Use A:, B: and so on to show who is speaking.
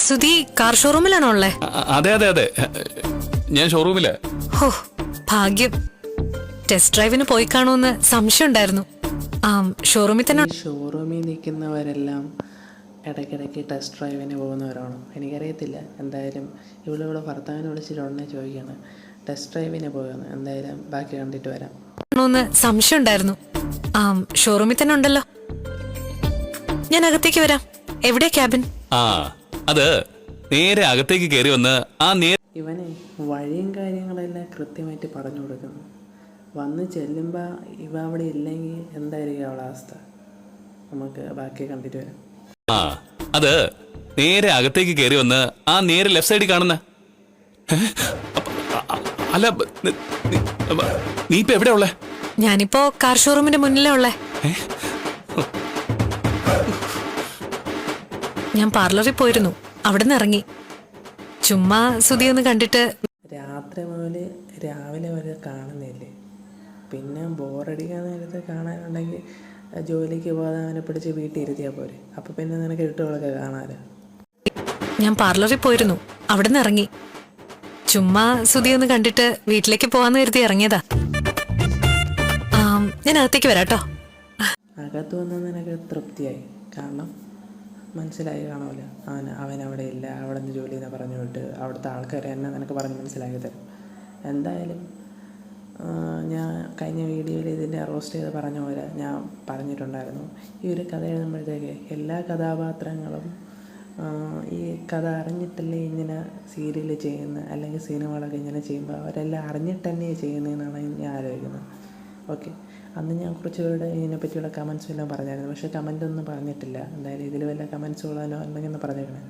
A: Sudhi car ഷോറൂമിലാണോ ഉള്ളേ?
B: അതെ അതെ അതെ, ഞാൻ ഷോറൂമില്.
A: ഹോ, ഭാഗ്യം. ടെസ്റ്റ് ഡ്രൈവിന് പോയി കാണുമെന്ന് സംശയം ഉണ്ടായിരുന്നു. ഷോറൂമിൽ തന്നെ.
C: ഷോറൂമിൽ നിൽക്കുന്നവരെല്ലാം ഇടയ്ക്കിടയ്ക്ക് ടെസ്റ്റ് ഡ്രൈവിന് പോകുന്നവരാണോ? എനിക്കറിയത്തില്ല. എന്തായാലും ഇവിടെ ഭർത്താവിനെ വിളിച്ചിട്ടുടനെ ചോദിക്കുകയാണ് ടെസ്റ്റ് ഡ്രൈവിന് പോകുന്നത്. എന്തായാലും ബാക്കി കണ്ടിട്ട് വരാം.
A: സംശയം ഉണ്ടായിരുന്നു. ഷോറൂമിൽ തന്നെ ഉണ്ടല്ലോ. ഞാൻ അകത്തേക്ക് വരാം. എവിടെയാ ക്യാബിൻ?
B: അത് നേരെ അകത്തേക്ക് കയറി വന്ന്
C: ഇവനെ വഴിയും കാര്യങ്ങളെല്ലാം കൃത്യമായിട്ട് പറഞ്ഞു കൊടുക്കുന്നു. വന്ന് ചെല്ലുമ്പോൾ ഇവ അവിടെ ഇല്ലെങ്കിൽ എന്തായിരിക്കും അവളെ അവസ്ഥ? നമുക്ക് ബാക്കി കണ്ടിട്ട് വരാം.
B: അത് നേരെ അകത്തേക്ക് കയറി വന്ന് നേരെ ലെഫ്റ്റ് സൈഡിൽ കാണുന്ന. അല്ല, നീ ഇപ്പൊ എവിടെയാ ഉള്ളേ?
A: ഞാനിപ്പോ കാർ ഷോറൂമിന്റെ മുന്നിലാ ഉള്ളേ. ഞാൻ പാർലറിൽ പോയിരുന്നു, അവിടെ നിന്ന് ഇറങ്ങി. ചുമ്മാ സുധി ഒന്ന് കണ്ടിട്ട്.
C: രാത്രി മുതൽ രാവിലെ വരെ കാണുന്നില്ലേ? പിന്നെ ബോറടിക്കാൻ നേരത്തെ കാണാനുണ്ടെങ്കിൽ ജോലിക്ക് പോകാതെ അവനെ പിടിച്ച് വീട്ടിൽ ഇരുത്തിയാൽ പോരെ. അപ്പം പിന്നെ നിനക്ക് ഇട്ടുകളൊക്കെ കാണാമല്ലോ.
A: ഞാൻ പാർലറിൽ പോയിരുന്നു, അവിടെ നിന്ന് ഇറങ്ങി. ചുമ്മാ സുധി ഒന്ന് കണ്ടിട്ട് വീട്ടിലേക്ക് പോവാന്ന് കരുതി ഇറങ്ങിയതാ. ഞാൻ അകത്തേക്ക് വരാട്ടോ.
C: അകത്ത് വന്ന് നിനക്ക് തൃപ്തിയായി? കാരണം മനസ്സിലായി കാണുമല്ലോ അവനവിടെ ഇല്ല, അവിടെ നിന്ന് ജോലി ചെയ്യുന്ന പറഞ്ഞു വിട്ട് അവിടുത്തെ ആൾക്കാർ എന്നെ നിനക്ക് പറഞ്ഞ് മനസ്സിലാക്കി തരും. എന്തായാലും ഞാൻ കഴിഞ്ഞ വീഡിയോയിൽ ഇതിൻ്റെ റോസ്റ്റ് ചെയ്ത് പറഞ്ഞ പോലെ ഞാൻ പറഞ്ഞിട്ടുണ്ടായിരുന്നു, ഈ ഒരു കഥ എഴുതുമ്പോഴത്തേക്ക് എല്ലാ കഥാപാത്രങ്ങളും ഈ കഥ അറിഞ്ഞിട്ടല്ലേ ഇങ്ങനെ സീരിയൽ ചെയ്യുന്ന അല്ലെങ്കിൽ സിനിമകളൊക്കെ ഇങ്ങനെ ചെയ്യുമ്പോൾ അവരെല്ലാം അറിഞ്ഞിട്ട് തന്നെ ചെയ്യുന്നതെന്നാണ് ഞാൻ ആലോചിക്കുന്നത്. ഓക്കെ, അന്ന് ഞാൻ കുറച്ച് പേരുടെ ഇതിനെപ്പറ്റിയുള്ള കമൻസും എല്ലാം പറഞ്ഞായിരുന്നു. പക്ഷേ കമൻറ്റൊന്നും പറഞ്ഞിട്ടില്ല. എന്തായാലും ഇതിൽ വല്ല കമൻസുകളോ അല്ലെങ്കിൽ ഒന്ന് പറഞ്ഞേക്കണേ.